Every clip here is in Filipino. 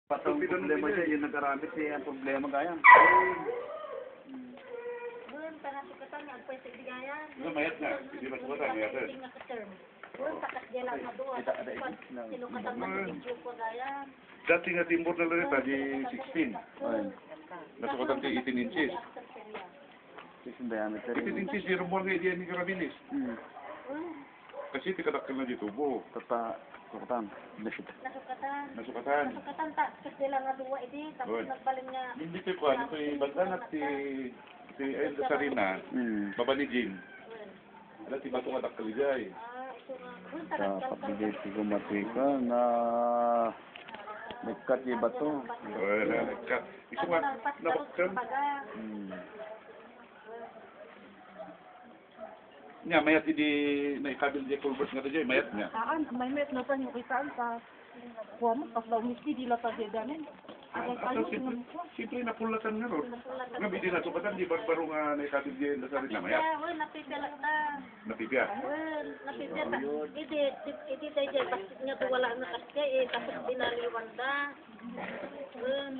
Patong problema siya, yung nagkaramit siya ang problema gaya. Doon, panasukatan, agpwede bigayan. Mayat na, hindi masukatan, mayat na. Hindi nga ka-term. Doon, takas niya lang na doon. Sinukatan man yung video ko gayan. Dati nga timbor na lang ito, di 16. Ayun. Nasukatan di 18 inches. Kasi yung diameter 18 inches, zero more nga diyan ni Karabilis. Kasi tikadakal na di tubo. Sukatan. Nasukatan. Nasukatan. Nasukatan, takas nila nga duwa iti. Tapos Oy. nagbaling niya. Hindi ko kuha, ito yung bagdan at si Ayun Sarina, baba ni Jim. Alam, si Bato nga dakkaligay. Ito nga. Doon, Sa takas kapigay sigumati ka na nagkat yung bato. Wala, nagka. Iso nga, nabaksan. Nga, mayat hindi naikabil di culvert nga ito, mayat nga. Saan, may met na sa yung kisaan sa kuha mo, pas daw miski, di lang sa dedanin. Agay tayo, Siyempre napulatan nga ron. Nga, hindi nasukatan, di barbaro nga naikabil di na sarili na mayat. Well, napipila ta. Napipya. Well, napipila ta. Hindi tayo dyan. Bakit nga to wala na kasya eh. Tapos binaliwan ta. Well,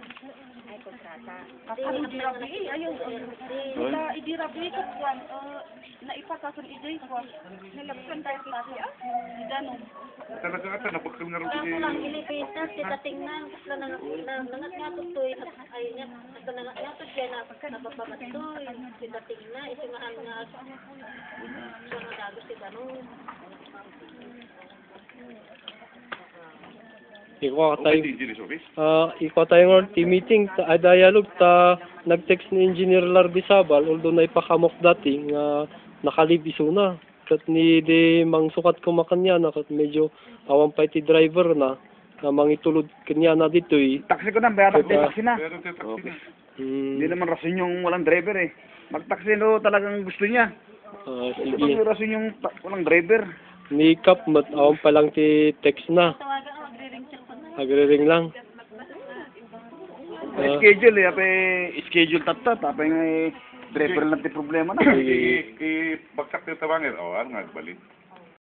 ay kontrata. Kasi hindi rabi, ayun, hindi rabi ka kuwan, naipatasan ijay kuwan, nilapsan tayo kasi, di danon. Talaga ata, nabaksan nga ron wala di... ko lang ilipitas. Kita tingnan. Kasi nangat nga tutoy. Ay nga. Kasi nangat nga to siya napapamatoy. Kita tingnan. Isungahan nga. Siya nga dago si Ganon. Ikaw Okay, tayo, di engineer's office. ikaw tayo nga team meeting, dialogue ta nag-text ni Engineer Lardi Sabal, although na ipakamok dati nga nakalibiso na. Kat ni de mangsukat ko makanya na kat medyo awang pa iti driver na mangitulod kanya na dito eh. Taksi ko na, bayaran ko yung taksi na. Pero ito taxi na. Hindi naman rason yung walang driver eh. Magtaksi no talagang gusto niya. Hindi Sige. pa rason yung walang driver. Ni Kap, mat awang pa lang ti text na. Tawagan ko. Magre-ring cellphone na. Agre-ring lang. Schedule eh, ape schedule tatat, ape nga driver lang ti problema na. Bagsak yung tawanger, ano nga, balik.